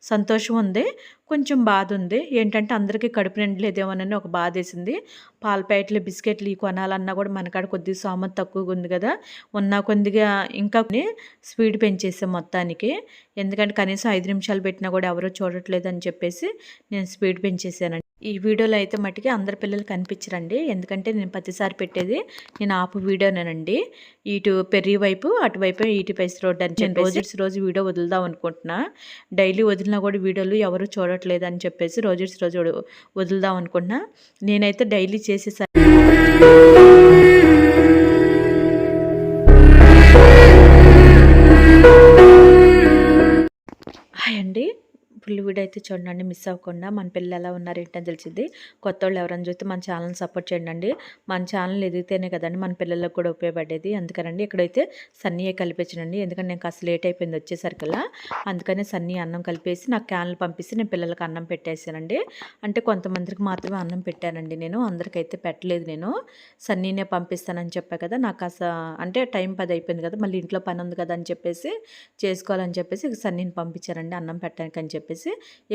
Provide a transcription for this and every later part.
సంతోషం ఉంది, కొంచెం బాధ ఉంది. ఏంటంటే అందరికీ కడుపు నిండలేదేమోనని ఒక బాధేసింది. పాల ప్యాకెట్లు, బిస్కెట్లు ఇయి కొనాలన్నా కూడా మనకాడ కొద్దిగా సామాను తక్కువగా ఉంది కదా! ఉన్న కొద్దిగా ఇంకా స్పీడ్ పెంచేసాం మొత్తానికి. ఎందుకంటే కనీసం 5 నిమిషాలు పెట్టినా కూడా ఎవరు చూడట్లేదని చెప్పేసి నేను స్పీడ్ పెంచేసానండి. ఈ వీడియోలో అయితే మట్టికి అందరి పిల్లలు కనిపించరండి. ఎందుకంటే నేను ప్రతిసారి పెట్టేది నేను ఆపు వీడియోనేనండి. ఇటు పెర్రీ వైపు, అటువైపు ఈటి పైస్ రోడ్ అని చెప్పేసి రోజు వీడియో వదులుదాం అనుకుంటున్నా. డైలీ వదిలినా కూడా వీడియోలు ఎవరు చూడట్లేదు అని చెప్పేసి రోజు వదులుదాం అనుకుంటున్నా. నేనైతే డైలీ చేసేసాను. హాయ్ అండి. ఫుల్ వీడియో అయితే చూడండి, మిస్ అవ్వకుండా. మన పిల్లలు ఎలా ఉన్నారు ఏంటని తెలిసింది. కొత్త వాళ్ళు ఎవరైనా చూస్తే మన ఛానల్ని సపోర్ట్ చేయండి. మన ఛానల్ ఎదిగితేనే కదండి మన పిల్లలకు కూడా ఉపయోగపడేది. అందుకనండి ఇక్కడైతే సన్నీయే కలిపించండి. ఎందుకంటే నేను కాస్త లేట్ అయిపోయింది వచ్చేసరికల్లా. అందుకనే సన్నీ అన్నం కలిపేసి నాకు క్యాన్లు పంపిస్తే నేను పిల్లలకి అన్నం పెట్టేసానండి. అంటే కొంతమందికి మాత్రమే అన్నం పెట్టానండి నేను, అందరికైతే పెట్టలేదు. నేను సన్నీనే పంపిస్తానని చెప్పా కదా. నాకు కాస్త అంటే టైం 10 అయిపోయింది కదా, మళ్ళీ ఇంట్లో పని ఉంది కదా అని చెప్పేసి చేసుకోవాలని చెప్పేసి సన్నీని పంపించానండి అన్నం పెట్టడానికి అని చెప్పేసి.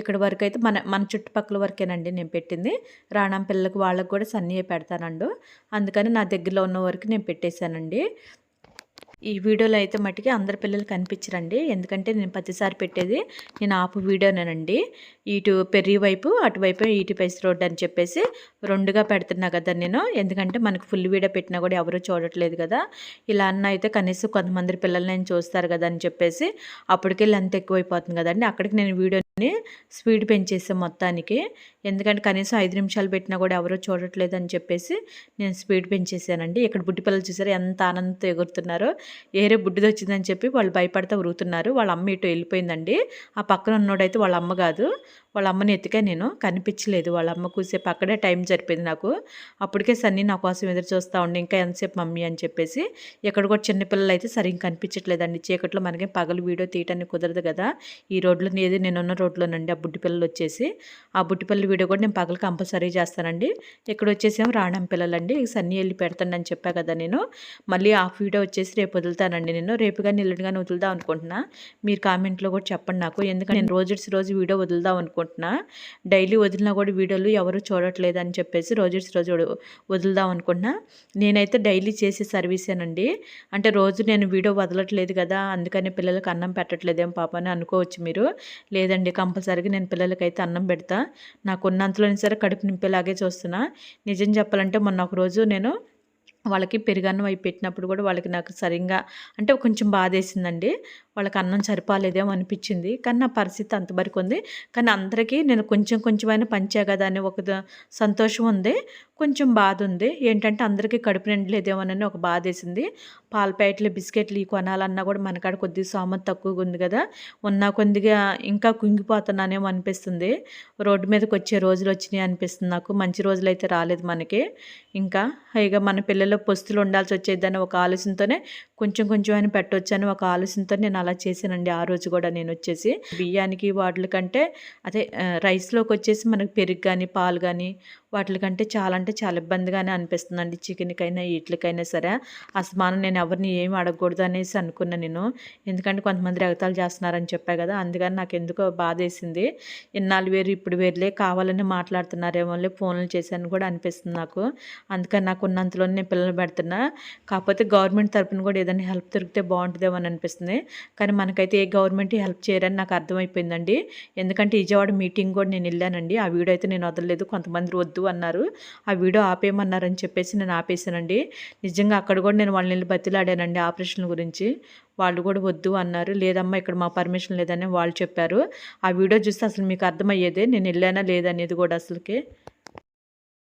ఇక్కడ వరకు అయితే మన మన చుట్టుపక్కల వరకేనండి నేను పెట్టింది. రాణం పిల్లలకు వాళ్ళకు కూడా సన్నీయే పెడతానండు. అందుకని నా దగ్గరలో ఉన్న వరకు నేను పెట్టేశానండి. ఈ వీడియోలో అయితే మట్టికి అందరి పిల్లలు కనిపించరండి. ఎందుకంటే నేను ప్రతిసారి పెట్టేది నేను ఆపు వీడియోనేనండి. ఇటు పెర్రీ వైపు, అటువైపు ఈటి పైస్ రోడ్ అని చెప్పేసి రెండుగా పెడుతున్నా కదా నేను. ఎందుకంటే మనకు ఫుల్ వీడియో పెట్టినా కూడా ఎవరు చూడట్లేదు కదా. ఇలా అన్న అయితే కనీసం కొంతమంది పిల్లలు నేను చూస్తారు కదా అని చెప్పేసి అప్పటికే లెంత్ ఎక్కువైపోతుంది కదండి. అక్కడికి నేను వీడియోని స్పీడ్ పెంచేసాను మొత్తానికి. ఎందుకంటే కనీసం 5 నిమిషాలు పెట్టినా కూడా ఎవరో చూడట్లేదు అని చెప్పేసి నేను స్పీడ్ పెంచేసానండి. ఇక్కడ బుడ్డి పిల్లలు చూసారు ఎంత ఆనందంతో ఎగురుతున్నారో. ఏరే బుడ్డిది వచ్చిందని చెప్పి వాళ్ళు భయపడతా ఉరుగుతున్నారు. వాళ్ళ అమ్మ ఇటు వెళ్ళిపోయిందండి. ఆ పక్కన ఉన్నోడైతే వాళ్ళ అమ్మ కాదు, వాళ్ళ అమ్మని ఎత్తికే నేను కనిపించలేదు. వాళ్ళ అమ్మ కూసేపు అక్కడే టైం సరిపోయింది నాకు. అప్పటికే సన్నీ నా కోసం ఎదురు చూస్తూ ఉండి ఇంకా ఎంతసేపు మమ్మీ అని చెప్పేసి. ఇక్కడ కూడా చిన్నపిల్లలు అయితే సరిగ్గా కనిపించట్లేదండి. చీకట్లో మనకి పగలు వీడియో తీయటానికి కుదరదు కదా. ఈ రోడ్లో ఏది నేనున్న రోడ్లోనండి ఆ బుడ్డి పిల్లలు వచ్చేసి. ఆ బుడ్డి పిల్లల వీడియో కూడా నేను పగలు కంపల్సరీ చేస్తానండి. ఇక్కడ వచ్చేసేమో రాణం పిల్లలండి. సన్నీ వెళ్ళి పెడతానని చెప్పా కదా నేను. మళ్ళీ ఆ వీడియో వచ్చేసి రేపు వదులుతానండి నేను. రేపు కానీ ఎల్లుండి కానీ వదులుదాం అనుకుంటున్నా. మీరు కామెంట్లో కూడా చెప్పండి నాకు. ఎందుకంటే నేను రోజు వీడియో వదులుదాం అనుకుంటున్నా. డైలీ వదిలినా కూడా వీడియోలు ఎవరు చూడట్లేదు అని చెప్పేసి రోజు వదులుదాం అనుకుంటున్నా. నేనైతే డైలీ చేసే సర్వీసేనండి. అంటే రోజు నేను వీడియో వదలట్లేదు కదా, అందుకని పిల్లలకి అన్నం పెట్టట్లేదేం పాప అని అనుకోవచ్చు మీరు. లేదండి, కంపల్సరీగా నేను పిల్లలకైతే అన్నం పెడతా. నాకున్నంతలోనే సరే కడుపు నింపేలాగే చూస్తున్నా. నిజం చెప్పాలంటే మొన్న ఒక రోజు నేను వాళ్ళకి పెరుగన్నం అవి పెట్టినప్పుడు కూడా వాళ్ళకి నాకు సరిగ్గా అంటే కొంచెం బాధేసిందండి. వాళ్ళకి అన్నం సరిపోలేదేమో అనిపించింది. కానీ నా పరిస్థితి అంతవరకు ఉంది. కానీ అందరికీ నేను కొంచెమైనా పంచా కదా అని ఒక సంతోషం ఉంది, కొంచెం బాధ ఉంది. ఏంటంటే అందరికీ కడుపు నిండలేదేమోనని ఒక బాధేసింది. పాల ప్యాకెట్లు, బిస్కెట్లు ఇవి కొనాలన్నా కూడా మనకాడ కొద్దిగా సామాను తక్కువగా ఉంది కదా. ఉన్న కొద్దిగా ఇంకా కుంగిపోతున్నానేమో అనిపిస్తుంది. రోడ్డు మీదకి వచ్చే రోజులు వచ్చినాయి అనిపిస్తుంది నాకు. మంచి రోజులు అయితే రాలేదు మనకి. ఇంకా ఇక మన పిల్లలు పొస్తులు ఉండాల్సి వచ్చేదని ఒక ఆలోచనతోనే కొంచెం అయినా పెట్టవచ్చు అని ఒక ఆలోచనతో నేను అలా చేశానండి. ఆ రోజు కూడా నేను వచ్చేసి బియ్యానికి వాటి కంటే అదే రైస్లోకి వచ్చేసి మనకి పెరుగు కానీ పాలు కానీ వాటి కంటే చాలా ఇబ్బందిగానే అనిపిస్తుందండి. చికెన్కైనా వీటికైనా సరే అసమానం నేను ఎవరిని ఏమి అడగకూడదు అనేసి అనుకున్నా నేను. ఎందుకంటే కొంతమంది ఎగతాళి చేస్తున్నారని చెప్పా కదా, అందుకని నాకు ఎందుకో బాధ వేసింది. ఇన్నాళ్ళు వేరు ఇప్పుడు వేరులే, కావాలని మాట్లాడుతున్నారేమో ఫోన్లు చేశాను కూడా అనిపిస్తుంది నాకు. అందుకని నాకు ఉన్నంతలో నేను పిల్లలు పెడుతున్నా. కాకపోతే గవర్నమెంట్ తరపున కూడా ఏదైనా హెల్ప్ దొరికితే బాగుంటుందేమో అని అనిపిస్తుంది. కానీ మనకైతే ఏ గవర్నమెంట్ హెల్ప్ చేయరని నాకు అర్థమైపోయిందండి. ఎందుకంటే విజయవాడ మీటింగ్ కూడా నేను వెళ్ళానండి. ఆ వీడియో అయితే నేను వదలలేదు. కొంతమంది వద్దు అన్నారు, ఆ వీడియో ఆపేయమన్నారని చెప్పేసి నేను ఆపేసానండి. నిజంగా అక్కడ కూడా నేను వాళ్ళని బతిలాడానండి ఆపరేషన్ గురించి. వాళ్ళు కూడా వద్దు అన్నారు. లేదమ్మా ఇక్కడ మా పర్మిషన్ లేదని వాళ్ళు చెప్పారు. ఆ వీడియో చూస్తే అసలు మీకు అర్థమయ్యేదే నేను వెళ్ళానా లేదనేది కూడా అసలుకి.